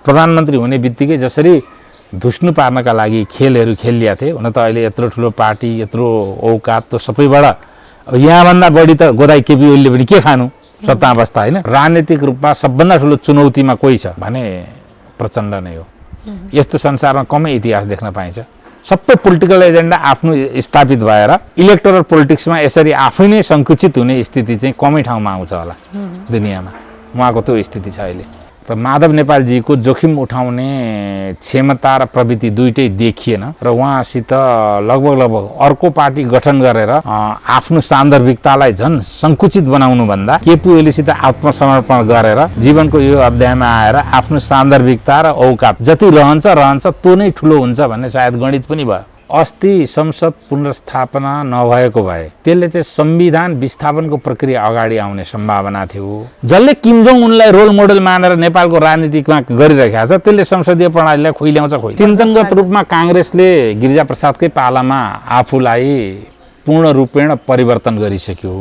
प्रधानमन्त्री हुने बित्तिकै जसरी धुस्नु पार्नका लागि खेलहरू खेलिया थिए, हुन त अहिले यत्रो ठुलो पार्टी, यत्रो औकात त सबैबाट अब यहाँभन्दा बढी त गोदाई केपी ओलीले पनि के खानु सत्ता अवस्था होइन। राजनीतिक रूपमा सबभन्दा ठुलो चुनौतीमा कोही छ भने प्रचण्ड नै हो। यस्तो संसारमा कमै इतिहास देख्न पाइन्छ। सबै पोलिटिकल एजेन्डा आफ्नो स्थापित भएर इलेक्टोरल पोलिटिक्समा यसरी आफै नै सङ्कुचित हुने स्थिति चाहिँ कमै ठाउँमा आउँछ होला दुनियाँमा। उहाँको त्यो स्थिति छ अहिले। र माधव नेपालजीको जोखिम उठाउने क्षमता र प्रवृत्ति दुइटै देखिएन र उहाँसित लगभग अर्को पार्टी गठन गरेर आफ्नो सान्दर्भिकतालाई झन् सङ्कुचित बनाउनुभन्दा केपी ओलीसित आत्मसमर्पण गरेर जीवनको यो अध्यायमा आएर आफ्नो सान्दर्भिकता र औकात जति रहन्छ त्यो नै ठुलो हुन्छ भन्ने सायद गणित पनि भयो। अस्ति संसद पुनर्स्थापना नभएको भए त्यसले चाहिँ संविधान विस्थापनको प्रक्रिया अगाडि आउने सम्भावना थियो। जसले किम जोङ उनलाई रोल मोडल मानेर नेपालको राजनीतिमा गरिरहेको छ त्यसले संसदीय प्रणालीलाई खुइल्याउँछ खोइ। चिन्तनगत रूपमा काङ्ग्रेसले गिरिजाप्रसादकै पालामा आफूलाई पूर्ण रूपेण परिवर्तन गरिसक्यो।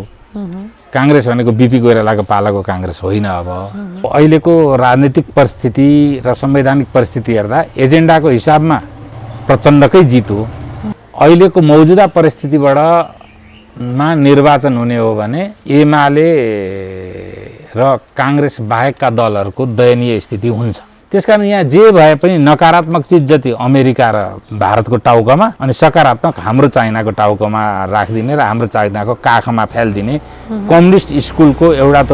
काङ्ग्रेस भनेको बिपी कोइरालाको पालाको काङ्ग्रेस होइन। अब अहिलेको राजनीतिक परिस्थिति र संवैधानिक परिस्थिति हेर्दा एजेन्डाको हिसाबमा प्रचण्डकै जित हो। अहिलेको मौजुदा परिस्थितिबाट निर्वाचन हुने हो भने एमाले र काङ्ग्रेस बाहेकका दलहरूको दयनीय स्थिति हुन्छ। त्यसकारण यहाँ जे भए पनि नकारात्मक चिज जति अमेरिका र भारतको टाउकामा अनि सकारात्मक हाम्रो चाइनाको टाउकामा राखिदिने र हाम्रो चाइनाको काखमा फ्यालिदिने कम्युनिस्ट स्कुलको एउटा त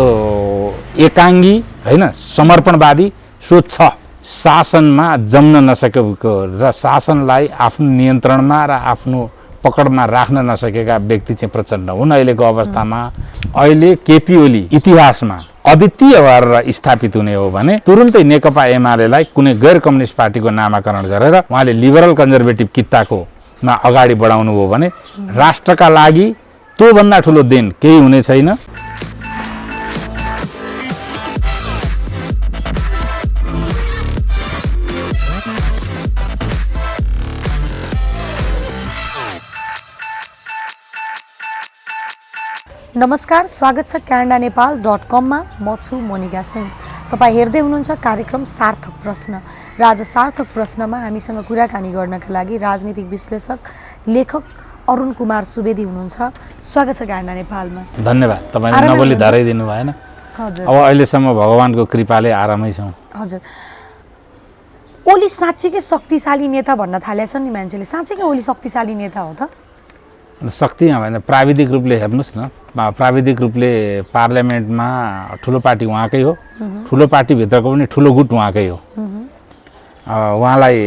एकाङ्गी होइन समर्पणवादी सोच छ। शासनमा जम्न नसकेको र शासनलाई आफ्नो नियन्त्रणमा र आफ्नो पकडमा राख्न नसकेका व्यक्ति चाहिँ प्रचण्ड हुन् अहिलेको अवस्थामा। अहिले केपी ओली इतिहासमा अद्वितीय भएर स्थापित हुने हो भने तुरुन्तै नेकपा एमालेलाई कुनै गैर कम्युनिस्ट पार्टीको नामाकरण गरेर उहाँले लिबरल कन्जर्भेटिभ कित्ताकोमा अगाडि बढाउनु हो भने राष्ट्रका लागि त्योभन्दा ठुलो देन केही हुने छैन। नमस्कार, स्वागत छ canadaNepal.com मा। म छु मोनिका सिंह। तपाईँ हेर्दै हुनुहुन्छ कार्यक्रम सार्थक प्रश्न र आज सार्थक प्रश्नमा हामीसँग कुराकानी गर्नका लागि राजनीतिक विश्लेषक लेखक अरुण कुमार सुवेदी हुनुहुन्छ। स्वागत छ क्यानाडा नेपालमा। धन्यवाद। तपाईँले नबोली धराइ दिनु भएन। हजुर, अब अहिलेसम्म भगवानको कृपाले आरामै छौँ। हजुर, ओली साँच्चीकै शक्तिशाली नेता भन्न थालेछन् नि मान्छेले। साँच्चीकै ओली शक्तिशाली नेता हो त? शक्तिमा भएन, प्राविधिक रूपले हेर्नुहोस् न। प्राविधिक रूपले पार्लियामेन्टमा ठुलो पार्टी उहाँकै हो, ठुलो पार्टीभित्रको पनि ठुलो गुट उहाँकै हो। उहाँलाई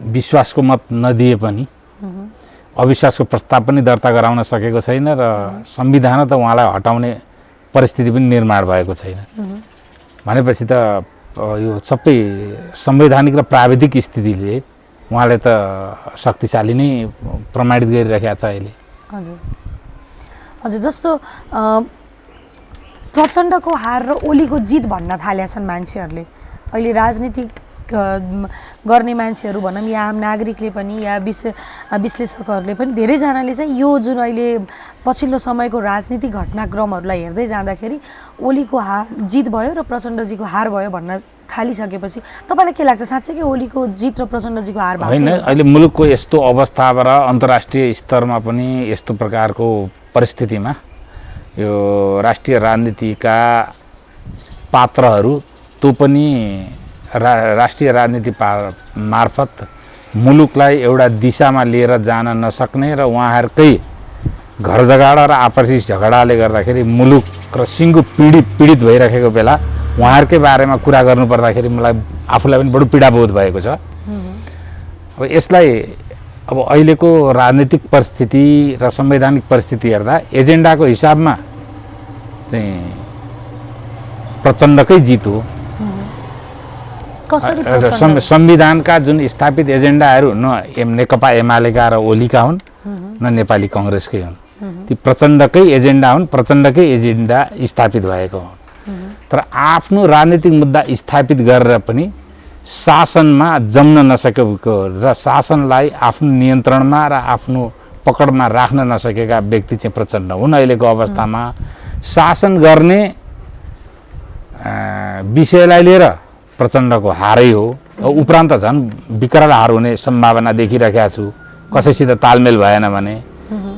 विश्वासको मत नदिए पनि अविश्वासको प्रस्ताव पनि दर्ता गराउन सकेको छैन र संविधान त उहाँलाई हटाउने परिस्थिति पनि निर्माण भएको छैन। भनेपछि त यो सबै संवैधानिक र प्राविधिक स्थितिले उहाँले त शक्तिशाली नै प्रमाणित गरिरहेको छ अहिले। हजुर, हजुर, जस्तो प्रचण्डको हार र ओलीको जित भन्न थालेछन् मान्छेहरूले। अहिले राजनीतिक गर्ने मान्छेहरू भनौँ या आम नागरिकले पनि या विश्लेषकहरूले पनि धेरैजनाले चाहिँ यो जुन अहिले पछिल्लो समयको राजनीतिक घटनाक्रमहरूलाई हेर्दै जाँदाखेरि ओलीको जित भयो र प्रचण्डजीको हार भयो भन्न थालिसकेपछि तपाईँलाई के लाग्छ? साँच्चै ओलीको जित र प्रचण्डजीको हार भयो? होइन, अहिले मुलुकको यस्तो अवस्थाबाट अन्तर्राष्ट्रिय स्तरमा पनि यस्तो प्रकारको परिस्थितिमा यो राष्ट्रिय राजनीतिका पात्रहरू त्यो पनि राष्ट्रिय राजनीति मार्फत मुलुकलाई एउटा दिशामा लिएर जान नसक्ने र उहाँहरूकै घर झगडा र आपसी झगडाले गर्दाखेरि मुलुक र सिङ्गो पीडित भइराखेको बेला उहाँहरूकै बारेमा कुरा गर्नु पर्दाखेरि मलाई आफूलाई पनि बडो पीडाबोध भएको छ। अब यसलाई अब अहिलेको राजनीतिक परिस्थिति र संवैधानिक परिस्थिति हेर्दा एजेन्डाको हिसाबमा चाहिँ प्रचण्डकै जित हो। संविधानका जुन स्थापित एजेन्डाहरू न नेकपा एमालेका र ओलीका हुन् न नेपाली कङ्ग्रेसकै हुन्। ती प्रचण्डकै एजेन्डा हुन्, प्रचण्डकै एजेन्डा स्थापित भएको हुन्। तर आफ्नो राजनीतिक मुद्दा स्थापित गरेर पनि शासनमा जम्न नसकेको र शासनलाई आफ्नो नियन्त्रणमा र आफ्नो पकडमा राख्न नसकेका व्यक्ति चाहिँ प्रचण्ड हुन् अहिलेको अवस्थामा। शासन गर्ने विषयलाई लिएर प्रचण्डको हारै हो। उपरान्त झन् विकराल हार हुने सम्भावना देखिरहेको छु कसैसित तालमेल भएन भने।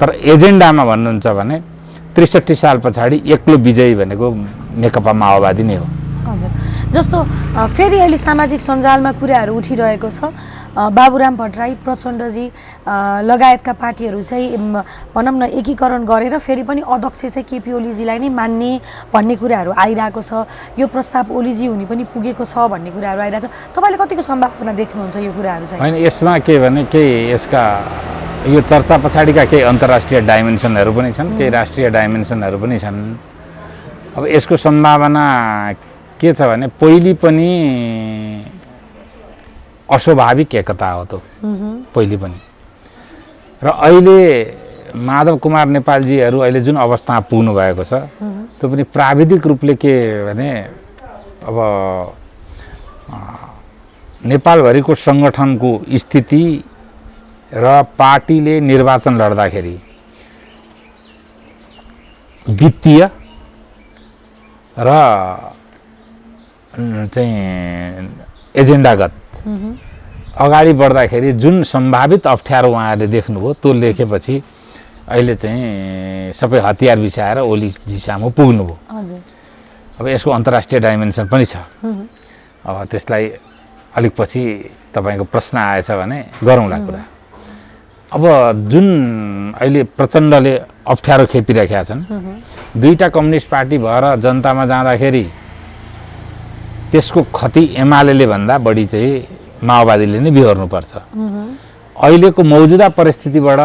तर एजेन्डामा भन्नुहुन्छ भने ६३ साल पछाडि एक्लो विजयी भनेको नेकपा माओवादी नै हो। हजुर, जस्तो फेरि अहिले सामाजिक सञ्जालमा कुराहरू उठिरहेको छ, बाबुराम भट्टराई, प्रचण्डजी लगायतका पार्टीहरू चाहिँ भनौँ न एकीकरण गरेर फेरि पनि अध्यक्ष चाहिँ केपी ओलीजीलाई नै मान्ने भन्ने कुराहरू आइरहेको छ। यो प्रस्ताव ओलीजी हुने पनि पुगेको छ भन्ने कुराहरू आइरहेको छ। तपाईँले कतिको सम्भावना देख्नुहुन्छ यो कुराहरू चाहिँ? होइन, यसमा के भने केही यसका यो चर्चा पछाडिका केही अन्तर्राष्ट्रिय डाइमेन्सनहरू पनि छन्, केही राष्ट्रिय डाइमेन्सनहरू पनि छन्। अब यसको सम्भावना के छ भने पहिले पनि अस्वाभाविक एकता हो त पहिले पनि। र अहिले माधव कुमार नेपालजीहरू अहिले जुन अवस्थामा पुग्नु भएको छ त्यो पनि प्राविधिक रूपले के भने अब नेपालभरिको सङ्गठनको स्थिति र पार्टीले निर्वाचन लड्दाखेरि वित्तीय र चाहिँ एजेन्डागत अगाडि बढ्दाखेरि जुन सम्भावित अप्ठ्यारो उहाँहरूले देख्नुभयो त्यो लेखेपछि अहिले चाहिँ सबै हतियार बिसाएर ओलीजी सामु पुग्नुभयो। अब यसको अन्तर्राष्ट्रिय डाइमेन्सन पनि छ। अब त्यसलाई अलिक पछि तपाईँको प्रश्न आएछ भने गरौँला कुरा। अब जुन अहिले प्रचण्डले अप्ठ्यारो खेपिरहेका छन्, दुईटा कम्युनिस्ट पार्टी भएर जनतामा जाँदाखेरि त्यसको क्षति एमाले भन्दा बढी चाहिँ माओवादीले नै बिहोर्नुपर्छ। अहिलेको मौजुदा परिस्थितिबाट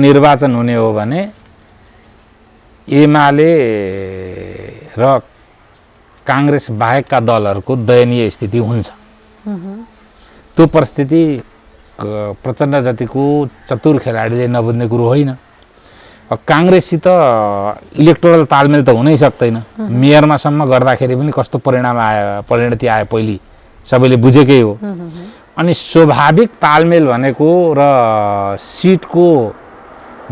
निर्वाचन हुने हो भने एमाले र काङ्ग्रेस बाहेकका दलहरूको दयनीय स्थिति हुन्छ। त्यो परिस्थिति प्रचण्ड जतिको चतुर खेलाडीले नबुझ्ने कुरो होइन। काङ्ग्रेससित इलेक्टोरल तालमेल त हुनै सक्दैन। मेयरमासम्म गर्दाखेरि पनि कस्तो परिणति आयो पहिले सबैले बुझेकै हो। अनि स्वाभाविक तालमेल भनेको र सिटको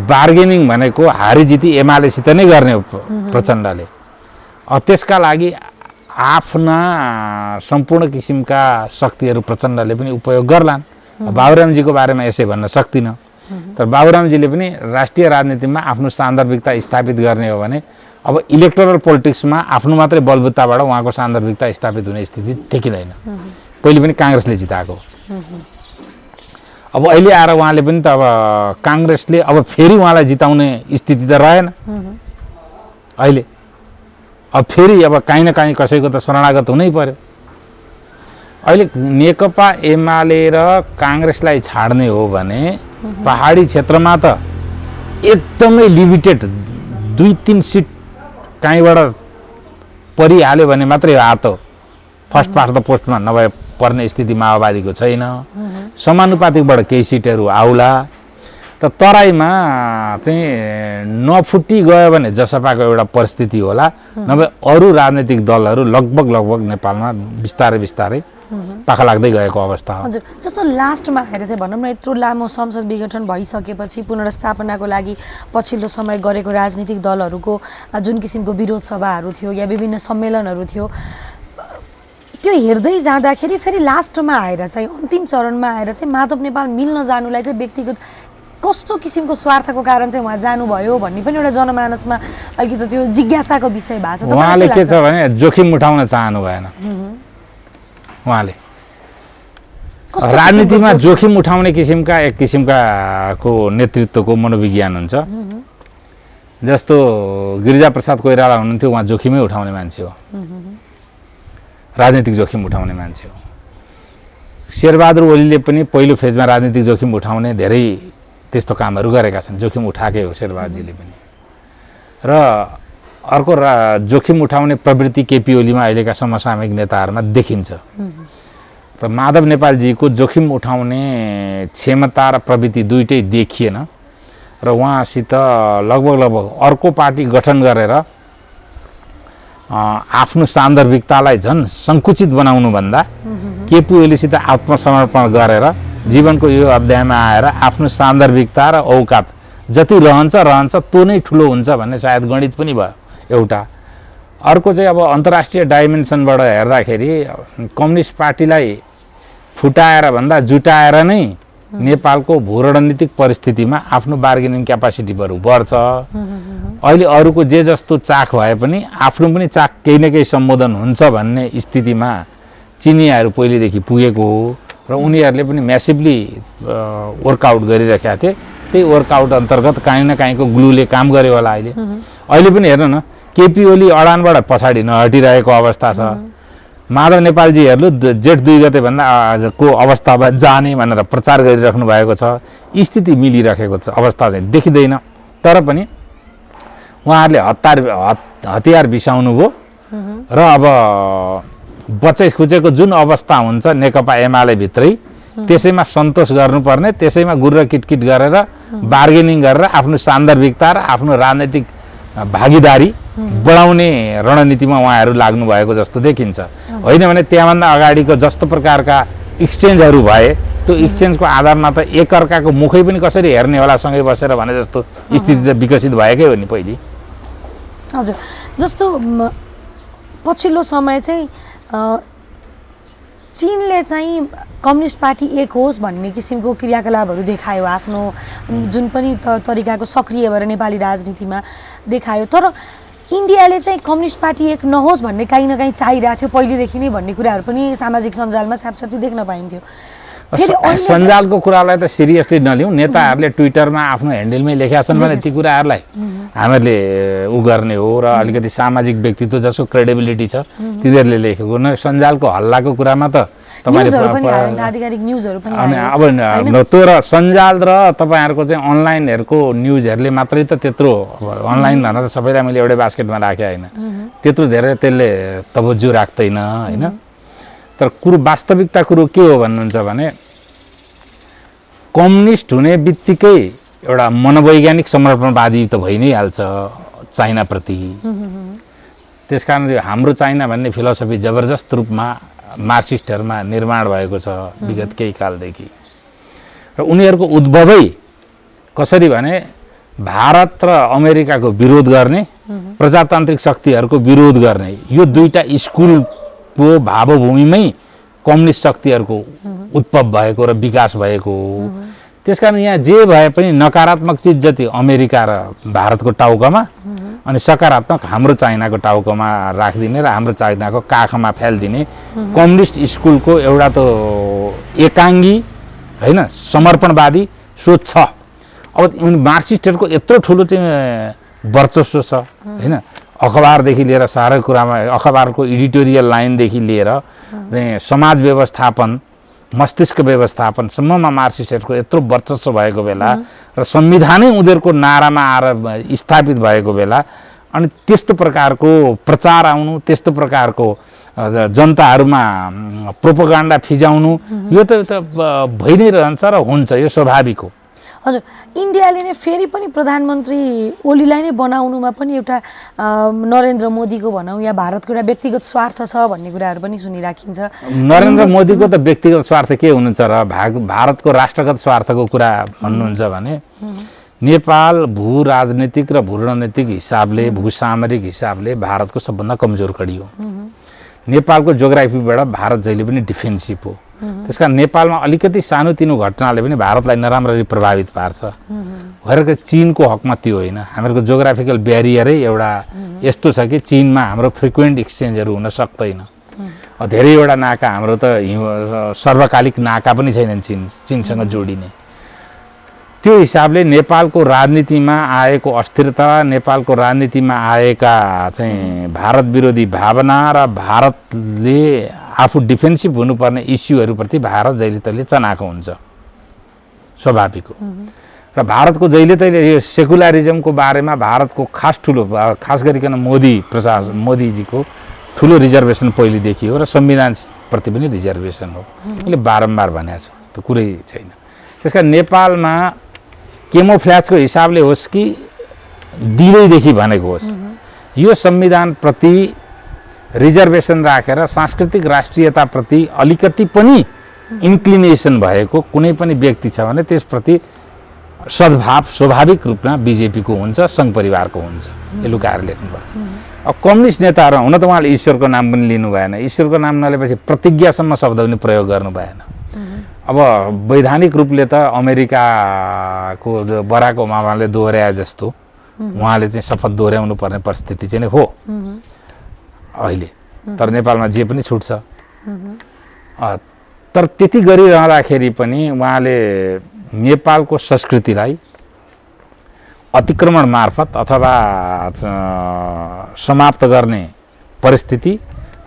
बार्गेनिङ भनेको हारिजिती एमालेसित नै गर्ने हो प्रचण्डले। त्यसका लागि आफ्ना सम्पूर्ण किसिमका शक्तिहरू प्रचण्डले पनि उपयोग गर्लान्। बाबुरामजीको बारेमा यसै भन्न सक्दिनँ, तर बाबुरामजीले पनि राष्ट्रिय राजनीतिमा आफ्नो सान्दर्भिकता स्थापित गर्ने हो भने अब इलेक्टोरल पोलिटिक्समा आफ्नो मात्रै बलबुत्ताबाट उहाँको सान्दर्भिकता स्थापित हुने स्थिति देखिँदैन। पहिले पनि काङ्ग्रेसले जिताएको। अब अहिले आएर उहाँले पनि त अब काङ्ग्रेसले अब फेरि उहाँलाई जिताउने स्थिति त रहेन अहिले। अब फेरि अब काहीँ न काहीँ कसैको त शरणागत हुनै पर्यो। अहिले नेकपा एमाले र काङ्ग्रेसलाई छाड्ने हो भने पहाडी क्षेत्रमा त एकदमै लिमिटेड 2-3 सिट कहीँबाट परिहाल्यो भने मात्रै हात हो। फर्स्ट पास्ट द पोस्टमा नभए पर्ने स्थिति माओवादीको छैन। समानुपातिकबाट केही सिटहरू आउला र तराईमा चाहिँ नफुटी गयो भने जसपाको एउटा परिस्थिति होला, नभए अरू राजनीतिक दलहरू लगभग नेपालमा बिस्तारै बिस्तारै पाखा लाग्दै गएको अवस्था हो। हजुर, जस्तो लास्टमा आएर चाहिँ भनौँ न यत्रो लामो संसद विघटन भइसकेपछि पुनर्स्थापनाको लागि पछिल्लो समय गरेको राजनीतिक दलहरूको जुन किसिमको विरोध सभाहरू थियो या विभिन्न सम्मेलनहरू थियो, त्यो हेर्दै जाँदाखेरि फेरि लास्टमा आएर चाहिँ अन्तिम चरणमा आएर चाहिँ माधव नेपाल मिल्न जानुलाई चाहिँ व्यक्तिगत कस्तो किसिमको स्वार्थको कारण चाहिँ उहाँ जानुभयो भन्ने पनि एउटा जनमानसमा अलिकति त्यो जिज्ञासाको विषय भएको छ। उहाँले के छ भने जोखिम उठाउन चाहनु भएन। उहाँले राजनीतिमा जोखिम उठाउने किसिमका एक किसिमको नेतृत्वको मनोविज्ञान हुन्छ। जस्तो गिरिजाप्रसाद कोइराला हुनुहुन्थ्यो, उहाँ जोखिमै उठाउने मान्छे हो, राजनीतिक जोखिम उठाउने मान्छे हो। शेरबहादुर ओलीले पनि पहिलो फेजमा राजनीतिक जोखिम उठाउने धेरै त्यस्तो कामहरू गरेका छन्, जोखिम उठाएकै हो शेरबहादुरजीले पनि। र अर्को जोखिम उठाउने प्रवृत्ति केपी ओलीमा अहिलेका समसामयिक नेताहरूमा देखिन्छ। त माधव नेपालजीको जोखिम उठाउने क्षमता र प्रवृत्ति दुइटै देखिएन र उहाँसित लगभग अर्को पार्टी गठन गरेर आफ्नो सान्दर्भिकतालाई झन् सङ्कुचित बनाउनुभन्दा केपी ओलीसित आत्मसमर्पण गरेर जीवनको यो अध्यायमा आएर आफ्नो सान्दर्भिकता र औकात जति रहन्छ त्यो नै ठुलो हुन्छ भन्ने सायद गणित पनि भयो एउटा। अर्को चाहिँ अब अन्तर्राष्ट्रिय डाइमेन्सनबाट हेर्दाखेरि कम्युनिस्ट पार्टीलाई फुटाएर भन्दा जुटाएर नै नेपालको भू रणनीतिक परिस्थितिमा आफ्नो बार्गेनिङ क्यापासिटीहरू बढ्छ। अहिले अरूको जे जस्तो चाख भए पनि आफ्नो पनि चाख केही न केही सम्बोधन हुन्छ भन्ने स्थितिमा चिनियाहरू पहिलेदेखि पुगेको हो र उनीहरूले पनि म्यासिभली वर्कआउट गरिरहेका थिए। त्यही वर्कआउट अन्तर्गत काहीँ न काहीँको ग्लुले काम गर्यो होला। अहिले पनि हेर्नु न, केपी ओली अडानबाट पछाडि नहटिरहेको अवस्था छ। माधव नेपालजीहरू जेठ 2 गतेभन्दा आजको अवस्थामा जाने भनेर प्रचार गरिराख्नु भएको छ। स्थिति मिलिरहेको छ, अवस्था चाहिँ देखिँदैन। तर पनि उहाँहरूले हतियार बिसाउनु भयो र अब बच्चै खुचेको जुन अवस्था हुन्छ नेकपा एमाले भित्रै त्यसैमा सन्तोष गर्नुपर्ने, त्यसैमा गुर्र किटकिट गरेर बार्गेनिङ गरेर आफ्नो सान्दर्भिकता र आफ्नो राजनैतिक भागीदारी बढाउने रणनीतिमा उहाँहरू लाग्नु भएको जस्तो देखिन्छ। होइन भने त्यहाँभन्दा अगाडिको जस्तो प्रकारका एक्सचेन्जहरू भए त्यो एक्सचेन्जको आधारमा त एकअर्काको मुखै पनि कसरी हेर्ने होला सँगै बसेर भने जस्तो स्थिति त विकसित भएकै हो नि पहिले। हजुर, जस्तो पछिल्लो समय चाहिँ चीनले चाहिँ कम्युनिस्ट पार्टी एक होस् भन्ने किसिमको क्रियाकलापहरू देखायो, आफ्नो जुन पनि तरिकाको सक्रिय भएर नेपाली राजनीतिमा देखायो। तर इन्डियाले चाहिँ कम्युनिस्ट पार्टी एक नहोस् भन्ने काहीँ न काहीँ चाहिरहेको थियो पहिलेदेखि नै भन्ने कुराहरू पनि सामाजिक सञ्जालमा छापछाप्ती देख्न पाइन्थ्यो। सञ्जालको कुरालाई त सिरियसली नलिउँ। नेताहरूले ट्विटरमा आफ्नो ह्यान्डलमै लेखेका छन् भने ती कुराहरूलाई हामीहरूले गर्ने हो र अलिकति सामाजिक व्यक्तित्व जसको क्रेडिबिलिटी छ तिनीहरूले लेखेको न। सञ्जालको हल्लाको कुरामा त आधिकारिक न्युजहरू पनि अब त्यो र सञ्जाल र तपाईँहरूको चाहिँ अनलाइनहरूको न्युजहरूले मात्रै त त्यत्रो अनलाइन भनेर सबैलाई मैले एउटै बास्केटमा राखेँ होइन, त्यत्रो धेरै त्यसले तवज्जो राख्दैन होइन। तर वास्तविकता कुरो के हो भन्नुहुन्छ भने कम्युनिस्ट हुने बित्तिकै एउटा मनोवैज्ञानिक समर्पणवादी त भइ नै हाल्छ चाइनाप्रति। त्यसकारण चाहिँ हाम्रो चाइना भन्ने फिलोसफी जबरजस्त रूपमा मार्क्सिस्टहरूमा निर्माण भएको छ विगत केही कालदेखि। र उनीहरूको उद्भवै कसरी भने भारत र अमेरिकाको विरोध गर्ने, प्रजातान्त्रिक शक्तिहरूको विरोध गर्ने, यो दुईटा स्कुलको भावभूमिमै कम्युनिस्ट शक्तिहरूको उत्पव भएको र विकास भएको हो। त्यसकारण यहाँ जे भए पनि नकारात्मक चिज जति अमेरिका र भारतको टाउकामा अनि सकारात्मक हाम्रो चाइनाको टाउकामा राखिदिने र हाम्रो चाइनाको काखमा फ्यालिदिने कम्युनिस्ट स्कुलको एउटा त एकाङ्गी होइन समर्पणवादी सोच छ। अब मार्क्सिस्टहरूको यत्रो ठुलो चाहिँ वर्चस्व छ होइन, अखबारदेखि लिएर सारै कुरामा, अखबारको एडिटोरियल लाइनदेखि लिएर चाहिँ समाज व्यवस्थापन, मस्तिष्क व्यवस्थापनसम्ममा मार्क्सिस्टहरूको यत्रो वर्चस्व भएको बेला र संविधानै उनीहरूको नारामा आएर स्थापित भएको बेला अनि त्यस्तो प्रकारको प्रचार आउनु, त्यस्तो प्रकारको जनताहरूमा प्रोपोगन्डा फिजाउनु यो त भइ नै रहन्छ र हुन्छ, यो स्वाभाविक हो। हजुर, इन्डियाले नै फेरि पनि प्रधानमन्त्री ओलीलाई नै बनाउनुमा पनि एउटा नरेन्द्र मोदीको भनौँ या भारतको एउटा व्यक्तिगत स्वार्थ छ भन्ने कुराहरू पनि सुनिराखिन्छ। नरेन्द्र मोदीको त व्यक्तिगत स्वार्थ के हुनुहुन्छ र भारतको राष्ट्रगत स्वार्थको कुरा भन्नुहुन्छ भने नेपाल भू राजनीतिक र भू रणनीतिक हिसाबले, भूसामरिक हिसाबले भारतको सबभन्दा कमजोर कडी हो। नेपालको जोग्राफीबाट भारत जहिले पनि डिफेन्सिभ हो। त्यसकारण नेपालमा अलिकति सानोतिनो घटनाले पनि भारतलाई नराम्ररी प्रभावित पार्छ। भएर चीनको हकमा त्यो होइन, हाम्रो जोग्राफिकल ब्यारियरै एउटा यस्तो छ कि चीनमा हाम्रो फ्रिक्वेन्ट एक्सचेन्जहरू हुन सक्दैन। धेरैवटा नाका हाम्रो त सर्वकालिक नाका पनि छैनन् चीनसँग जोडिने। त्यो हिसाबले नेपालको राजनीतिमा आएको अस्थिरता, नेपालको राजनीतिमा आएका चाहिँ भारत विरोधी भावना र भारतले आफू डिफेन्सिभ हुनुपर्ने इस्युहरूप्रति भारत जहिले तहिले चनाखो हुन्छ, स्वाभाविक हो। र भारतको जहिले तहिले यो सेकुलरिजमको बारेमा भारतको खास गरिकन मोदीजीको ठुलो रिजर्भेसन पहिलेदेखि हो र संविधानप्रति पनि रिजर्भेसन हो। मैले बारम्बार भनेको छु, त्यो कुरै छैन। त्यसकारण नेपालमा केमोफ्ल्याजको हिसाबले होस् कि दिलैदेखि भनेको होस्, यो संविधानप्रति रिजर्भेसन राखेर सांस्कृतिक राष्ट्रियताप्रति अलिकति पनि इन्क्लिनेसन भएको कुनै पनि व्यक्ति छ भने त्यसप्रति सद्भाव स्वाभाविक रूपमा बिजेपीको हुन्छ, सङ्घ परिवारको हुन्छ। यो लुकाएर लेख्नुभयो। अब कम्युनिस्ट नेताहरू हुन त उहाँले ईश्वरको नाम पनि लिनु भएन, ईश्वरको नाम नलिएपछि प्रतिज्ञासम्म शब्द पनि प्रयोग गर्नु भएन। अब वैधानिक रूपले त अमेरिकाको जो बराक ओबामाले दोहोऱ्याए जस्तो उहाँले चाहिँ शपथ दोहोऱ्याउनु पर्ने परिस्थिति चाहिँ हो अहिले, तर नेपालमा जे पनि छुट्छ। तर त्यति गरिरहँदाखेरि पनि उहाँले नेपालको संस्कृतिलाई अतिक्रमण मार्फत अथवा समाप्त गर्ने परिस्थिति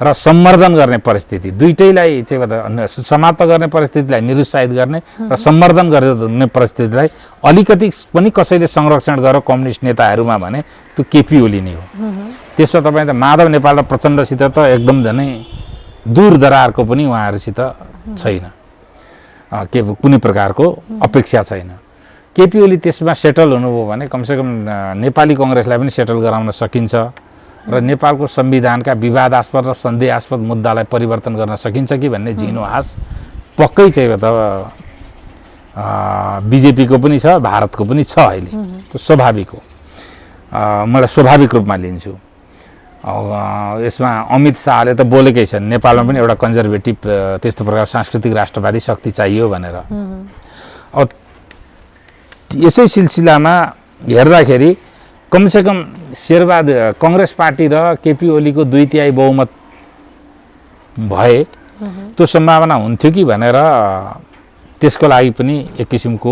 र सम्वर्धन गर्ने परिस्थिति दुईटैलाई चाहिँ समाप्त गर्ने परिस्थितिलाई निरुत्साहित गर्ने र सम्वर्धन गर्ने परिस्थितिलाई अलिकति पनि कसैले संरक्षण गरेर कम्युनिस्ट नेताहरूमा भने त्यो केपी ओली नै हो। त्यसमा तपाईँ त माधव नेपाल र प्रचण्डसित त एकदम झनै दूर दरारको पनि उहाँहरूसित छैन, के कुनै प्रकारको अपेक्षा छैन। केपी ओली त्यसमा सेटल हुनुभयो भने कमसेकम नेपाली कङ्ग्रेसलाई पनि सेटल गराउन सकिन्छ र नेपालको संविधानका विवादास्पद र सन्देहास्पद मुद्दालाई परिवर्तन गर्न सकिन्छ कि भन्ने झिनो आश पक्कै चाहिँ त बिजेपीको पनि छ, भारतको पनि छ अहिले। त्यो स्वाभाविक हो, मलाई स्वाभाविक रूपमा लिन्छु। यसमा अमित शाहले त बोलेकै छन् नेपालमा पनि एउटा कन्जर्भेटिभ त्यस्तो प्रकार सांस्कृतिक राष्ट्रवादी शक्ति चाहियो भनेर। अब यसै सिलसिलामा हेर्दाखेरि कमसेकम शेरबहादुर कङ्ग्रेस पार्टी र केपी ओलीको 2/3 बहुमत भए त्यो सम्भावना हुन्थ्यो कि भनेर त्यसको लागि पनि एक किसिमको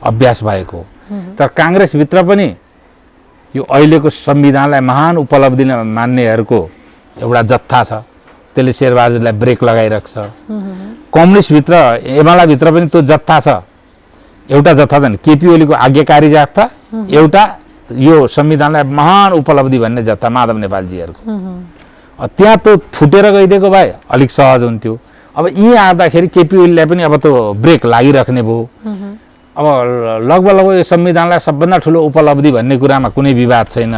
अभ्यास भएको। तर काङ्ग्रेसभित्र पनि यो अहिलेको संविधानलाई महान उपलब्धि मान्नेहरूको एउटा जत्था छ, त्यसले शेरबहादुरलाई ब्रेक लगाइरहेको छ। कम्युनिस्टभित्र एमालेभित्र पनि त्यो जत्था छ, एउटा जत्था छ नि केपी ओलीको आज्ञाकारी जत्था, एउटा यो संविधानलाई महान उपलब्धि भन्ने जत्था माधव नेपालजीहरूको। त्यहाँ त फुटेर गइदिएको भए अलिक सहज हुन्थ्यो। अब यहीँ आउँदाखेरि केपी ओलीलाई पनि अब त्यो ब्रेक लागिराख्ने भयो। अब लगभग यो संविधानलाई सबभन्दा ठुलो उपलब्धि भन्ने कुरामा कुनै विवाद छैन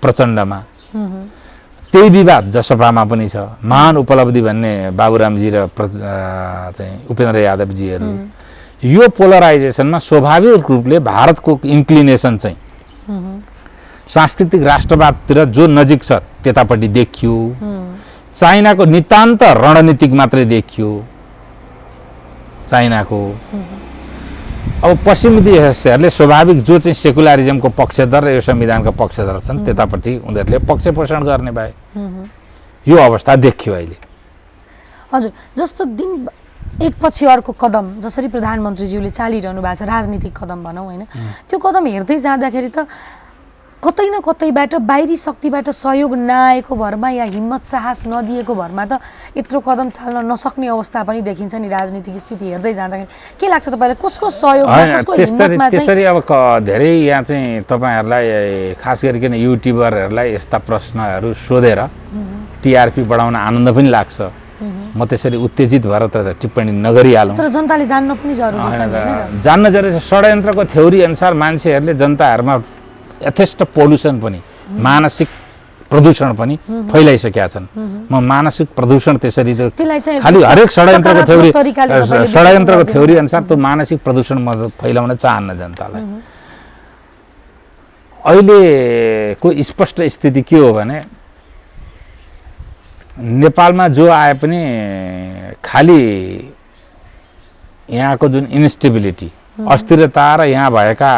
प्रचण्डमा, त्यही विवाद जसपामा पनि छ। महान उपलब्धि भन्ने बाबुरामजी र चाहिँ उपेन्द्र यादवजीहरू। यो पोलराइजेसनमा स्वाभाविक रूपले भारतको इन्क्लिनेसन चाहिँ सांस्कृतिक राष्ट्रवादतिर जो नजिक छ त्यतापट्टि देखियो। चाइनाको नितान्त रणनीतिक मात्रै देखियो चाइनाको। अब पश्चिमी देशहरूले स्वाभाविक जो चाहिँ सेकुलरिजमको पक्षधर र यो संविधानका पक्षधर छन् त्यतापट्टि उनीहरूले पक्ष पोषण गर्ने भए यो अवस्था देखियो अहिले। हजुर, जस्तो दिन एकपछि अर्को कदम जसरी प्रधानमन्त्रीज्यूले चालिरहनु भएको छ, राजनीतिक कदम भनौँ होइन, त्यो कदम हेर्दै जाँदाखेरि त कतै न कतैबाट बाहिरी शक्तिबाट सहयोग नआएको भरमा या हिम्मत साहस नदिएको भरमा त यत्रो कदम चाल्न नसक्ने अवस्था पनि देखिन्छ नि राजनीतिक स्थिति हेर्दै जाँदाखेरि। के लाग्छ तपाईँलाई कसको सहयोग त्यसरी? अब धेरै यहाँ चाहिँ तपाईँहरूलाई खास गरिकन युट्युबरहरूलाई यस्ता प्रश्नहरू सोधेर टिआरपी बढाउन आनन्द पनि लाग्छ। म त्यसरी उत्तेजित भएर त टिप्पणी नगरिहालौँ, तर जनताले जान्न पनि जरुरी छ। जान्न जरुरी छ। षड्यन्त्रको थ्योरी अनुसार मान्छेहरूले जनताहरूमा यथेष्ट पोल्युसन पनि मानसिक प्रदूषण पनि फैलाइसकेका छन्। म मानसिक प्रदूषण त्यसरी त खालि हरेक षड्यन्त्रको थ्योरी अनुसार त्यो मानसिक प्रदूषण म फैलाउन चाहन्न जनतालाई। अहिलेको स्पष्ट स्थिति के हो भने नेपालमा जो आए पनि खालि यहाँको जुन इन्स्टेबिलिटी अस्थिरता र यहाँ भएका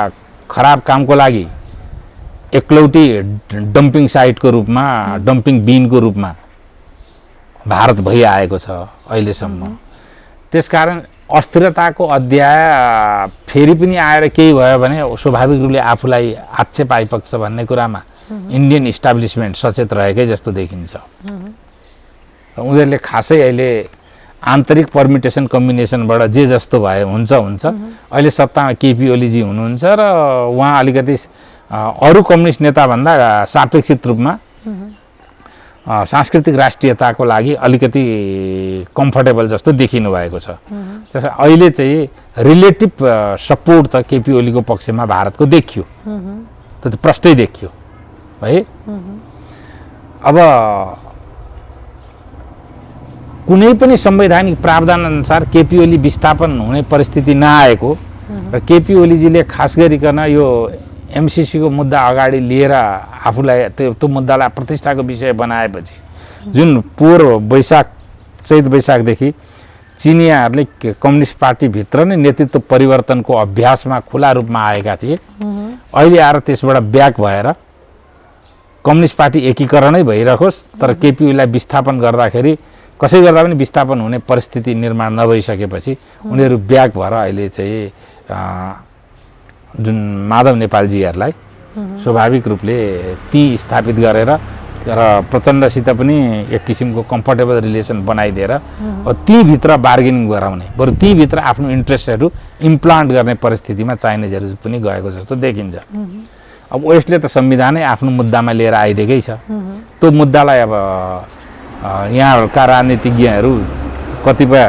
खराब कामको लागि एकलौटी डम्पिङ साइटको रूपमा डम्पिङ बिनको रूपमा भारत भइआएको छ अहिलेसम्म। त्यसकारण अस्थिरताको अध्याय फेरि पनि आएर केही भयो भने स्वाभाविक रूपले आफूलाई आक्षेप आइपुग्छ भन्ने कुरामा इन्डियन इस्टाब्लिसमेन्ट सचेत रहेकै जस्तो देखिन्छ। उनीहरूले खासै अहिले आन्तरिक पर्मिटेसन कम्बिनेसनबाट जे जस्तो भए हुन्छ। अहिले सत्तामा केपी ओलीजी हुनुहुन्छ र उहाँ अलिकति अरू कम्युनिस्ट नेताभन्दा सापेक्षित रूपमा सांस्कृतिक राष्ट्रियताको लागि अलिकति कम्फर्टेबल जस्तो देखिनु भएको छ। त्यसै अहिले चाहिँ रिलेटिभ सपोर्ट त केपी ओलीको पक्षमा भारतको देखियो, त्यो त प्रष्टै देखियो है। अब कुनै पनि संवैधानिक प्रावधान अनुसार केपी ओली विस्थापन हुने परिस्थिति नआएको र केपी ओलीजीले खास गरिकन यो एमसिसी को मुद्दा अगाडि लिएर आफूलाई त्यो मुद्दालाई प्रतिष्ठाको विषय बनाएपछि जुन पोहोर चैत वैशाखदेखि चिनियाहरूले कम्युनिस्ट पार्टीभित्र नै नेतृत्व परिवर्तनको अभ्यासमा खुला रूपमा आएका थिए। अहिले आएर त्यसबाट ब्याक भएर कम्युनिस्ट पार्टी एकीकरणै भइरहोस् तर केपी ओलीलाई विस्थापन गर्दाखेरि कसै गर्दा पनि विस्थापन हुने परिस्थिति निर्माण नभइसकेपछि उनीहरू ब्याक भएर अहिले चाहिँ जुन माधव नेपालजीहरूलाई स्वाभाविक रूपले ती स्थापित गरेर र प्रचण्डसित पनि एक किसिमको कम्फर्टेबल रिलेसन बनाइदिएर तीभित्र बार्गेनिङ गराउने बरु तीभित्र आफ्नो इन्ट्रेस्टहरू इम्प्लान्ट गर्ने परिस्थितिमा चाइनिजहरू पनि गएको जस्तो देखिन्छ। अब वेस्टले त संविधानै आफ्नो मुद्दामा लिएर आइदिएकै छ। त्यो मुद्दालाई अब यहाँका राजनीतिज्ञहरू कतिपय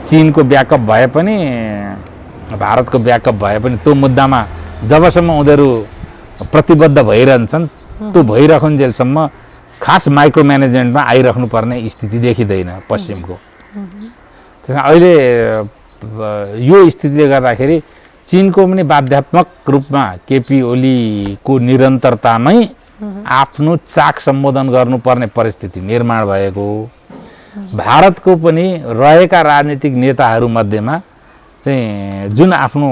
चीनको ब्याकअप भए पनि भारतको ब्याकअप भए पनि त्यो मुद्दामा जबसम्म उनीहरू प्रतिबद्ध भइरहन्छन् त्यो भइरहन्जेलसम्म खास माइक्रो म्यानेजमेन्टमा आइराख्नुपर्ने स्थिति देखिँदैन पश्चिमको। त्यसमा अहिले यो स्थितिले गर्दाखेरि चीनको पनि बाध्यात्मक रूपमा केपी ओलीको निरन्तरतामै आफ्नो चाक सम्बोधन गर्नुपर्ने परिस्थिति निर्माण भएको। भारतको पनि रहेका राजनीतिक नेताहरू मध्येमा चाहिँ जुन आफ्नो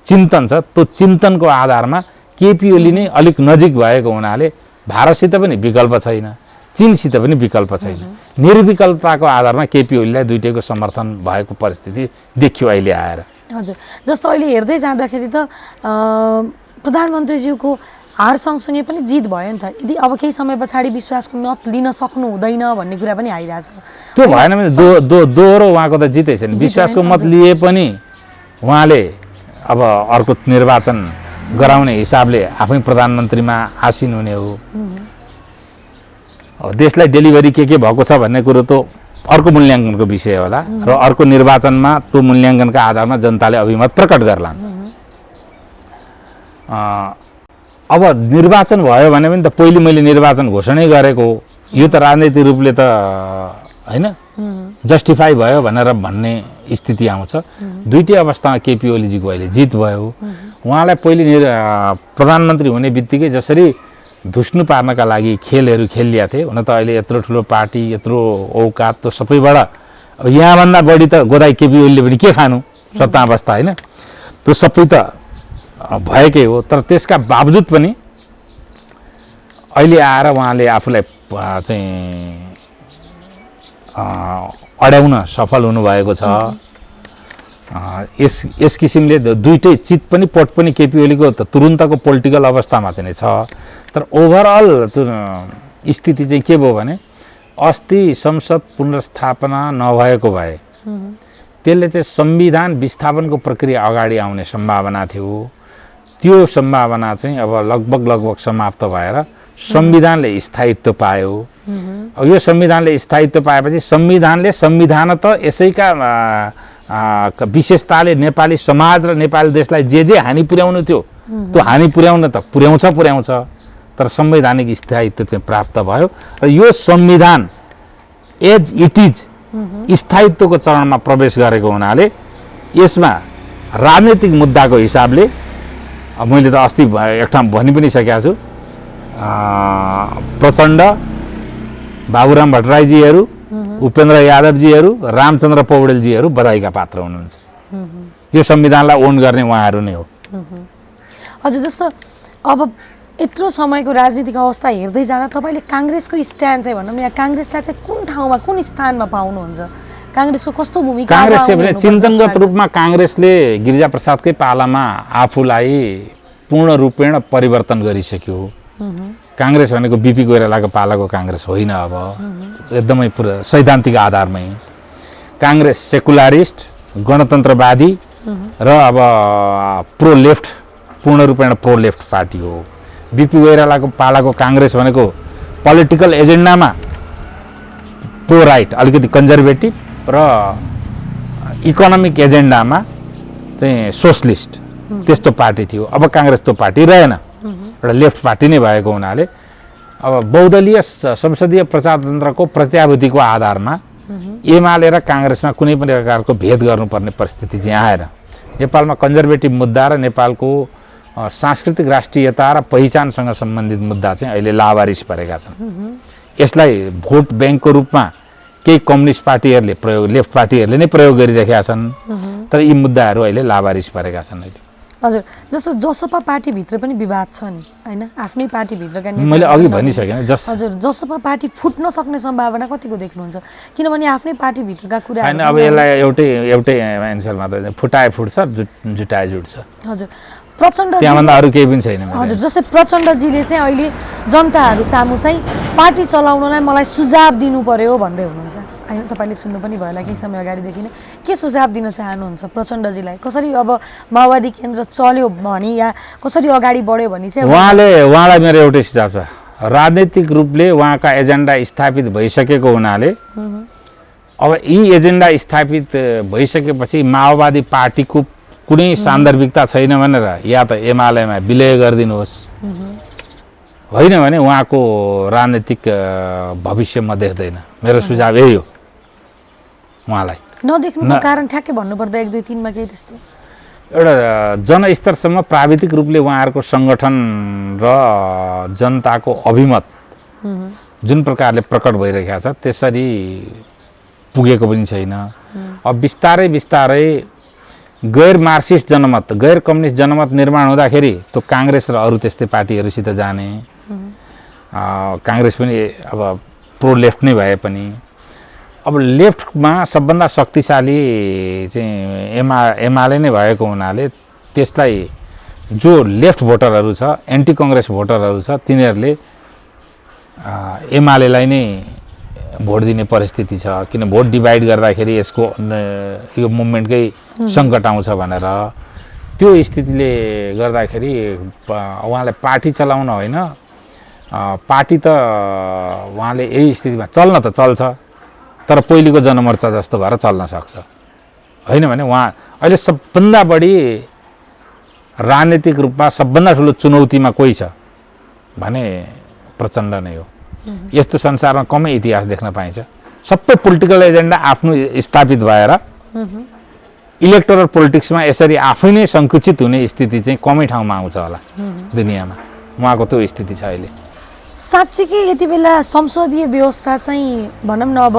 चिन्तन छ त्यो चिन्तनको आधारमा केपी ओली नै अलिक नजिक भएको हुनाले भारतसित पनि विकल्प छैन, चीनसित पनि विकल्प छैन। निर्विकल्पताको आधारमा केपी ओलीलाई दुईटैको समर्थन भएको परिस्थिति देखियो अहिले आएर। हजुर, जस्तो अहिले हेर्दै जाँदाखेरि त प्रधानमन्त्रीज्यूको हार सँगसँगै पनि जित भयो नि त। यदि अब केही समय पछाडि विश्वासको मत लिन सक्नु हुँदैन भन्ने कुरा पनि आइरहेछ। त्यो भएन भने दोहोरो उहाँको त जितै छैन। विश्वासको मत लिए पनि उहाँले अब अर्को निर्वाचन गराउने हिसाबले आफै प्रधानमन्त्रीमा आसीन हुने हो। देशलाई डेलिभरी के भएको छ भन्ने कुरो त अर्को मूल्याङ्कनको विषय होला र अर्को निर्वाचनमा त्यो मूल्याङ्कनका आधारमा जनताले अभिमत प्रकट गर्लान्। अब निर्वाचन भयो भने पनि त पहिले मैले निर्वाचन घोषणै गरेको यो त राजनैतिक रूपले त हैन जस्टिफाई भयो भनेर भन्ने स्थिति आउँछ। दुईटै अवस्थामा केपी ओलीजीको अहिले जित भयो। उहाँलाई पहिले प्रधानमन्त्री हुने बित्तिकै जसरी धुस्नु पार्नका लागि खेलहरू खेलिया थिए, हुन त अहिले यत्रो ठुलो पार्टी यत्रो औकात त सबैबाट अब यहाँभन्दा बढी त गोदाई केपी ओलीले पनि के खानु सत्ता अवस्था होइन, त्यो सबै त भएकै हो। तर त्यसका बावजुद पनि अहिले आएर उहाँले आफूलाई चाहिँ अड्याउन सफल हुनुभएको छ। यस किसिमले दुईटै चित पनि पट पनि केपी ओलीको त तुरुन्तको पोलिटिकल अवस्थामा चाहिँ छ। तर ओभरअल त्यो स्थिति चाहिँ के भयो भने अस्ति संसद पुनर्स्थापना नभएको भए त्यसले चाहिँ संविधान विस्थापनको प्रक्रिया अगाडि आउने सम्भावना थियो। त्यो सम्भावना चाहिँ अब लगभग समाप्त भएर संविधानले स्थायित्व पायो। अब यो संविधानले स्थायित्व पाएपछि संविधान त यसैका विशेषताले नेपाली समाज र नेपाली देशलाई जे हानि पुर्याउनु थियो त्यो हानि पुर्याउन त पुर्याउँछ तर संवैधानिक स्थायित्व चाहिँ प्राप्त भयो र यो संविधान एज इट इज स्थायित्वको चरणमा प्रवेश गरेको हुनाले यसमा राजनीतिक मुद्दाको हिसाबले मैले त अस्ति एक ठाउँ भनि पनि सकेको छु, प्रचण्ड, बाबुराम भट्टराईजीहरू, उपेन्द्र यादवजीहरू, रामचन्द्र पौडेलजीहरू बधाईका पात्र हुनुहुन्छ। यो संविधानलाई ओन गर्ने उहाँहरू नै हो। हजुर, जस्तो अब यत्रो समयको राजनीतिक अवस्था हेर्दै जाँदा तपाईँले काङ्ग्रेसको स्ट्यान्ड चाहिँ भनौँ या काङ्ग्रेसलाई चाहिँ कुन ठाउँमा कुन स्थानमा पाउनुहुन्छ? काङ्ग्रेसको कस्तो भूमिका? काङ्ग्रेसले चिन्तनगत रूपमा काङ्ग्रेसले गिरिजाप्रसादकै पालामा आफूलाई पूर्ण रूपेण परिवर्तन गरिसक्यो। काङ्ग्रेस भनेको बिपी कोइरालाको पालाको काङ्ग्रेस होइन। अब एकदमै पुरा सैद्धान्तिक आधारमै काङ्ग्रेस सेकुलारिस्ट, गणतन्त्रवादी र अब प्रो लेफ्ट, पूर्ण रूपेण प्रो लेफ्ट पार्टी हो। बिपी कोइरालाको पालाको काङ्ग्रेस भनेको पोलिटिकल एजेन्डामा प्रो राइट, अलिकति कन्जर्भेटिभ र इकोनोमिक एजेन्डामा चाहिँ सोसलिस्ट त्यस्तो पार्टी थियो। अब काङ्ग्रेस त्यो पार्टी रहेन, एउटा लेफ्ट पार्टी नै भएको हुनाले अब बहुदलीय संसदीय प्रजातन्त्रको प्रत्याभूतिको आधारमा एमाले र काङ्ग्रेसमा कुनै पनि प्रकारको भेद गर्नुपर्ने परिस्थिति चाहिँ आएन। नेपालमा कन्जर्भेटिभ मुद्दा र नेपालको सांस्कृतिक राष्ट्रियता र पहिचानसँग सम्बन्धित मुद्दा चाहिँ अहिले लावारिस परेका छन्। यसलाई भोट ब्याङ्कको रूपमा केही कम्युनिस्ट पार्टीहरूले लेफ्ट पार्टीहरूले नै प्रयोग गरिरहेका छन्, तर यी मुद्दाहरू अहिले लावारिस परेका छन्। अहिले हजुर, जस्तो जसपा पार्टीभित्र पनि विवाद छ नि होइन, आफ्नै पार्टीभित्रका मैले अघि भनिसकेँ। हजुर, जसपा पार्टी फुट्न सक्ने सम्भावना कतिको देख्नुहुन्छ? किनभने आफ्नै पार्टीभित्रका कुरा होइन, अब यसलाई एउटै एन्सर मात्र, फुटाए फुट्छ, जुटाए जुट्छ। हजुर, प्रचण्ड त्यहाँभन्दा अरू केही पनि छैन। हजुर, जस्तै प्रचण्डजीले चाहिँ अहिले जनताहरू सामु चाहिँ पार्टी चलाउनलाई मलाई सुझाव दिनु पर्यो भन्दै हुनुहुन्छ होइन, तपाईँले सुन्नु पनि भयो होला केही समय अगाडिदेखि नै। के सुझाव दिन चाहनुहुन्छ प्रचण्डजीलाई? कसरी अब माओवादी केन्द्र चल्यो भने या कसरी अगाडि बढ्यो भने चाहिँ उहाँलाई मेरो एउटै सुझाव छ। राजनीतिक रूपले उहाँका एजेन्डा स्थापित भइसकेको हुनाले अब यी एजेन्डा स्थापित भइसकेपछि माओवादी पार्टीको कुनै सान्दर्भिकता छैन भनेर या त एमालेमा विलय गरिदिनुहोस्, होइन भने उहाँको राजनीतिक भविष्य म देख्दैन। मेरो सुझाव यही हो उहाँलाई। नदेख्नुको कारण ठ्याक्कै भन्नुपर्दा 1 2 3 मा केही त्यस्तो एउटा जनस्तरसम्म प्राविधिक रूपले उहाँहरूको सङ्गठन र जनताको अभिमत जुन प्रकारले प्रकट भइरहेको छ त्यसरी पुगेको पनि छैन। अब बिस्तारै बिस्तारै गैर मार्क्सिस्ट जनमत, गैर कम्युनिस्ट जनमत निर्माण हुँदाखेरि त्यो काङ्ग्रेस र अरू त्यस्तै पार्टीहरूसित जाने, काङ्ग्रेस पनि अब प्रो लेफ्ट नै भए पनि अब लेफ्टमा सबभन्दा शक्तिशाली चाहिँ एमाले नै भएको हुनाले त्यसलाई जो लेफ्ट भोटरहरू छ, एन्टी कङ्ग्रेस भोटरहरू छ, तिनीहरूले एमालेलाई नै भोट दिने परिस्थिति छ। किन भोट डिभाइड गर्दाखेरि यसको यो मुभमेन्टकै सङ्कट आउँछ भनेर त्यो स्थितिले गर्दाखेरि उहाँलाई पार्टी चलाउन होइन, पार्टी त उहाँले यही स्थितिमा चल्न त चल्छ तर पहिलेको जनमोर्चा जस्तो भएर चल्न सक्छ, होइन भने उहाँ अहिले सबभन्दा बढी राजनीतिक रूपमा सबभन्दा ठुलो चुनौतीमा कोही छ भने प्रचण्ड नै हो। यस्तो संसारमा कमै इतिहास देख्न पाइन्छ। सबै पोलिटिकल एजेन्डा आफ्नो स्थापित भएर इलेक्टोरल पोलिटिक्समा यसरी आफै नै सङ्कुचित हुने स्थिति चाहिँ कमै ठाउँमा आउँछ होला दुनियाँमा। उहाँको त्यो स्थिति छ अहिले। साँच्चीकै यति बेला संसदीय व्यवस्था चाहिँ भनौँ न अब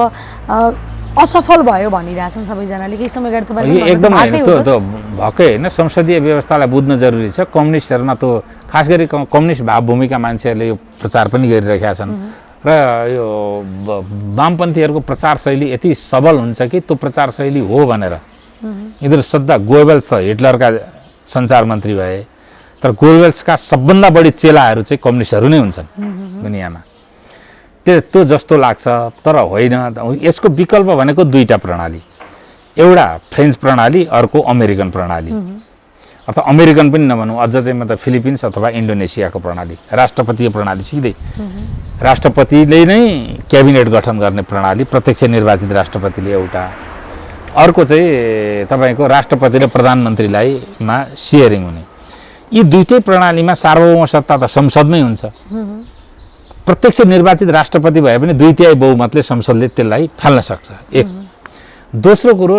असफल भयो भनिरहेछन् सबैजनाले। केही समय अगाडि तपाईँले एकदम होइन, त्यो भएकै होइन। संसदीय व्यवस्थालाई बुझ्न जरुरी छ। कम्युनिस्टहरूमा त्यो खास गरी कम्युनिस्ट भावभूमिका मान्छेहरूले यो प्रचार पनि गरिरहेका छन् र यो वामपन्थीहरूको प्रचार शैली यति सबल हुन्छ कि त्यो प्रचार शैली हो भनेर यिनीहरू सदा गोएबल्स त हिटलरका सञ्चार मन्त्री भए, तर गोएबल्सका सबभन्दा बढी चेलाहरू चाहिँ कम्युनिस्टहरू नै हुन्छन् दुनियाँमा। त्यो जस्तो लाग्छ, तर होइन। यसको विकल्प भनेको दुईटा प्रणाली, एउटा फ्रेन्च प्रणाली, अर्को अमेरिकन प्रणाली, अथवा अमेरिकन पनि नभनौँ, अझ चाहिँ मतलब फिलिपिन्स अथवा इन्डोनेसियाको प्रणाली, राष्ट्रपतीय प्रणाली। सिधै राष्ट्रपतिले नै क्याबिनेट गठन गर्ने प्रणाली, प्रत्यक्ष निर्वाचित राष्ट्रपतिले एउटा, अर्को चाहिँ तपाईँको राष्ट्रपतिले प्रधानमन्त्रीलाईमा सेयरिङ हुने। यी दुईटै प्रणालीमा सार्वभौम सत्ता त संसदमै हुन्छ। प्रत्यक्ष निर्वाचित राष्ट्रपति भए पनि 2/3 बहुमतले संसदले त्यसलाई फाल्न सक्छ। एक। दोस्रो कुरो,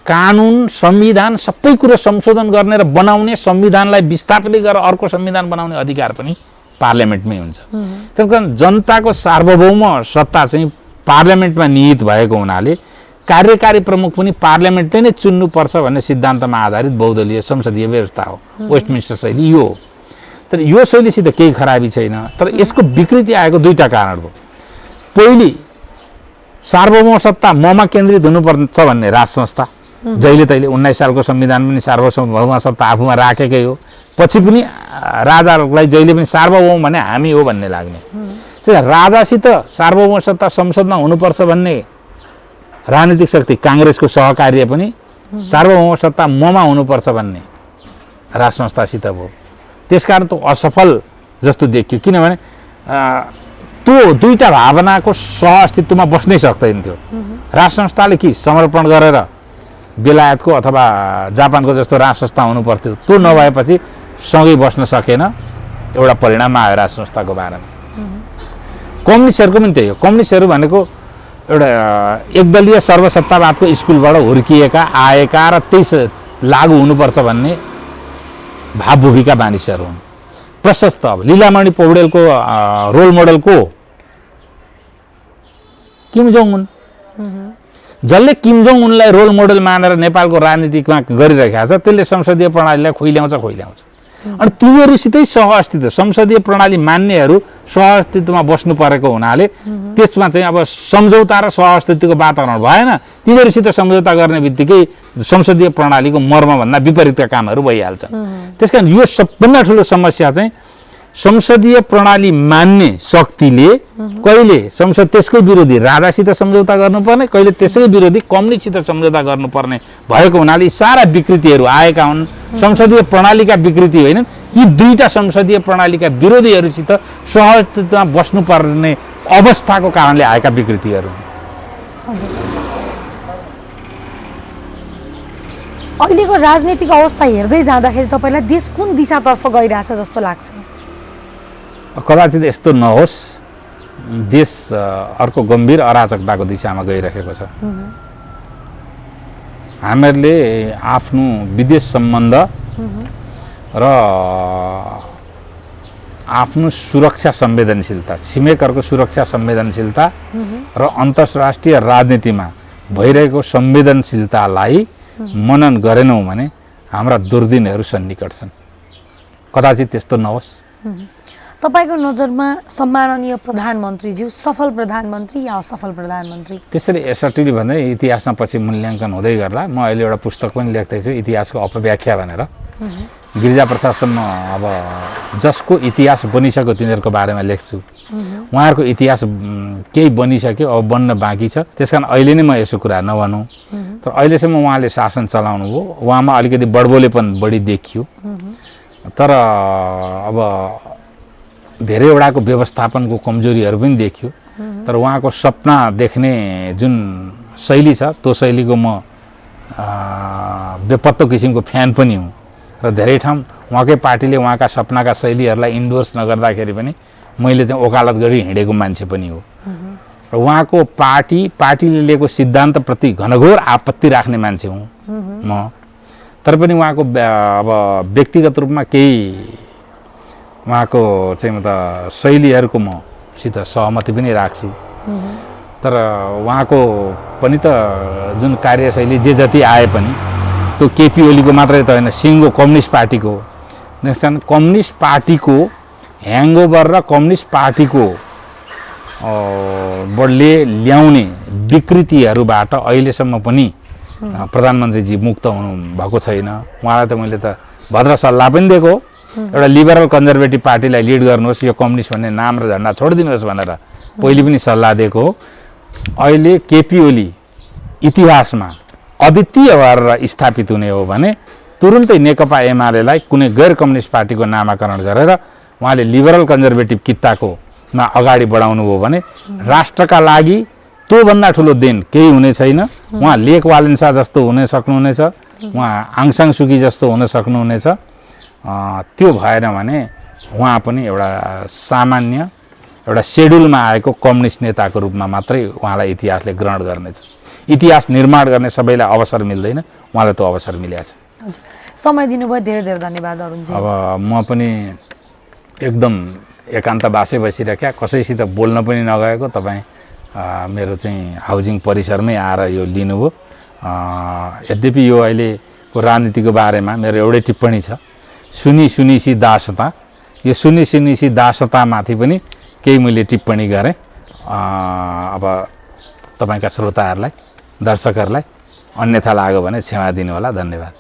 कानुन, संविधान सबै कुरो संशोधन गर्ने र बनाउने, संविधानलाई विस्थापित गरेर अर्को संविधान बनाउने अधिकार पनि पार्लियामेन्टमै हुन्छ। त्यसकारण जनताको सार्वभौम सत्ता चाहिँ पार्लियामेन्टमा निहित भएको हुनाले कार्यकारी प्रमुख पनि पार्लियामेन्टले नै चुन्नुपर्छ भन्ने सिद्धान्तमा आधारित बहुदलीय संसदीय व्यवस्था हो। वेस्टमिन्स्टर शैली यो हो। तर यो शैलीसित केही खराबी छैन, तर यसको विकृति आएको दुईटा कारण हो। पहिली, सार्वभौम सत्ता ममा केन्द्रित हुनुपर्छ भन्ने राज संस्था जहिले तहिले 19 सालको संविधान पनि सार्वभौम सत्ता आफूमा राखेकै हो। पछि पनि राजाहरूलाई जहिले पनि सार्वभौम भने हामी हो भन्ने लाग्ने। त्यही राजासित सार्वभौम सत्ता संसदमा हुनुपर्छ भन्ने राजनीतिक शक्ति काङ्ग्रेसको सहकार्य पनि सार्वभौम सत्ता ममा हुनुपर्छ भन्ने राज संस्थासित भयो। त्यसकारण त्यो असफल जस्तो देखियो, किनभने त्यो दुईटा भावनाको सहअस्तित्वमा बस्नै सक्दैन थियो। राज संस्थाले कि समर्पण गरेर बेलायतको अथवा जापानको जस्तो राज संस्था हुनु पर्थ्यो, त्यो नभएपछि सँगै बस्न सकेन। एउटा परिणाम आयो राज संस्थाको बारेमा। कम्युनिस्टहरूको पनि त्यही हो। कम्युनिस्टहरू भनेको एउटा एकदलीय सर्वसत्तावादको स्कुलबाट हुर्किएका आएका र त्यही लागू हुनुपर्छ भन्ने भावभूमिका मानिसहरू हुन्। प्रशस्त अब लीलामणि पौडेलको रोल मोडल को हो? किम जोङ उन। जसले किम जोङ उनलाई रोल मोडल मानेर नेपालको राजनीतिमा गरिरहेका छ त्यसले संसदीय प्रणालीलाई खोइल्याउँछ। अनि तिनीहरूसितै सहअस्तित्व संसदीय प्रणाली मान्नेहरू सहअस्तित्वमा बस्नु परेको हुनाले त्यसमा चाहिँ अब सम्झौता र सहअस्तित्वको वातावरण भएन। तिनीहरूसित सम्झौता गर्ने बित्तिकै संसदीय प्रणालीको मर्मभन्दा विपरीतका कामहरू भइहाल्छन्। त्यसकारण यो सबभन्दा ठुलो समस्या चाहिँ संसदीय प्रणाली मान्ने शक्तिले कहिले संसद त्यसकै विरोधी राजासित सम्झौता गर्नुपर्ने, कहिले त्यसकै विरोधी कम्युनिस्टसित सम्झौता गर्नुपर्ने भएको हुनाले यी सारा विकृतिहरू आएका हुन्। संसदीय प्रणालीका विकृति होइनन्, यी दुईटा संसदीय प्रणालीका विरोधीहरूसित सहअस्तित्वमा बस्नुपर्ने अवस्थाको कारणले आएका विकृतिहरू हुन्। अहिलेको राजनीतिक अवस्था हेर्दै जाँदाखेरि तपाईँलाई देश कुन दिशातर्फ गइरहेछ जस्तो लाग्छ? कदाचित यस्तो नहोस्, देश अर्को गम्भीर अराजकताको दिशामा गइरहेको छ। हामीहरूले आफ्नो विदेश सम्बन्ध र आफ्नो सुरक्षा संवेदनशीलता, छिमेकहरूको सुरक्षा संवेदनशीलता र अन्तर्राष्ट्रिय राजनीतिमा भइरहेको संवेदनशीलतालाई मनन गरेनौँ भने हाम्रा दुर्दिनहरू सन्निकट छन्। कदाचित त्यस्तो नहोस्। तपाईँको नजरमा सम्माननीय प्रधानमन्त्रीज्यू सफल प्रधानमन्त्री या असफल प्रधानमन्त्री? त्यसरी एसर्टिभली भन्दै इतिहासमा पछि मूल्याङ्कन हुँदै गर्ला। म अहिले एउटा पुस्तक पनि लेख्दैछु इतिहासको अपव्याख्या भनेर। गिरिजाप्रसादसम्म अब जसको इतिहास बनिसक्यो तिनीहरूको बारेमा लेख्छु। उहाँहरूको इतिहास केही बनिसक्यो, अब बन्न बाँकी छ। त्यसकारण अहिले नै म यसो कुरा नभनौँ। तर अहिलेसम्म उहाँले शासन चलाउनु भयो, उहाँमा अलिकति बडबोलेपन बढी देखियो। तर अब धेरैवटाको व्यवस्थापनको कमजोरीहरू पनि देखियो। तर उहाँको सपना देख्ने जुन शैली छ त्यो शैलीको म बेपत्तो किसिमको फ्यान पनि हुँ। र धेरै ठाउँ उहाँकै पार्टीले उहाँका सपनाका शैलीहरूलाई इन्डोर्स नगर्दाखेरि पनि मैले चाहिँ ओकालत गरी हिँडेको मान्छे पनि हो। र उहाँको पार्टीले लिएको सिद्धान्तप्रति घनघोर आपत्ति राख्ने मान्छे हुँ म। तर पनि उहाँको अब व्यक्तिगत रूपमा केही उहाँको चाहिँ म त शैलीहरूको म सित सहमति पनि राख्छु। तर उहाँको पनि त जुन कार्यशैली जे जति आए पनि त्यो केपी ओलीको मात्रै त होइन, सिङ्गो कम्युनिस्ट पार्टीको। नेक्स्ट कम्युनिस्ट पार्टीको ह्याङओभर र कम्युनिस्ट पार्टीको बडले ल्याउने विकृतिहरूबाट अहिलेसम्म पनि प्रधानमन्त्रीजी मुक्त हुनु भएको छैन। उहाँलाई त मैले त भद्र सल्लाह पनि दिएको, एउटा लिबरल कन्जर्भेटिभ पार्टीलाई लिड गर्नुहोस्, यो कम्युनिस्ट भन्ने नाम र झन्डा छोडिदिनुहोस् भनेर पहिले पनि सल्लाह दिएको हो। अहिले केपी ओली इतिहासमा अद्वितीय भएर स्थापित हुने हो भने तुरुन्तै नेकपा एमालेलाई कुनै गैर कम्युनिस्ट पार्टीको नामाकरण गरेर उहाँले लिबरल कन्जर्भेटिभ कित्ताकोमा अगाडि बढाउनु हो भने राष्ट्रका लागि त्योभन्दा ठुलो देन केही हुने छैन। उहाँ लेक वालेन्सा जस्तो हुन सक्नुहुनेछ, उहाँ आङ सान सुकी जस्तो हुन सक्नुहुनेछ। त्यो भएन भने उहाँ पनि एउटा सामान्य एउटा सेड्युलमा आएको कम्युनिस्ट नेताको रूपमा मात्रै उहाँलाई इतिहासले ग्रहण गर्नेछ। इतिहास निर्माण गर्ने सबैलाई अवसर मिल्दैन, उहाँलाई त्यो अवसर मिलेको छ। हजुर, समय दिनुभयो, धेरै धेरै धन्यवाद अरुणजी। अब म पनि एकदम एकान्तवासै बसिरहेका, कसैसित बोल्न पनि नगएको, तपाईँ मेरो चाहिँ हाउजिङ परिसरमै आएर यो लिनुभयो। यद्यपि यो अहिलेको राजनीतिको बारेमा मेरो एउटै टिप्पणी छ, सुनिसी दासता। यो सुनिसी दासतामाथि पनि केही मैले टिप्पणी गरेँ। अब तपाईँका श्रोताहरूलाई, दर्शकहरूलाई अन्यथा लाग्यो भने क्षमा दिनु होला। धन्यवाद।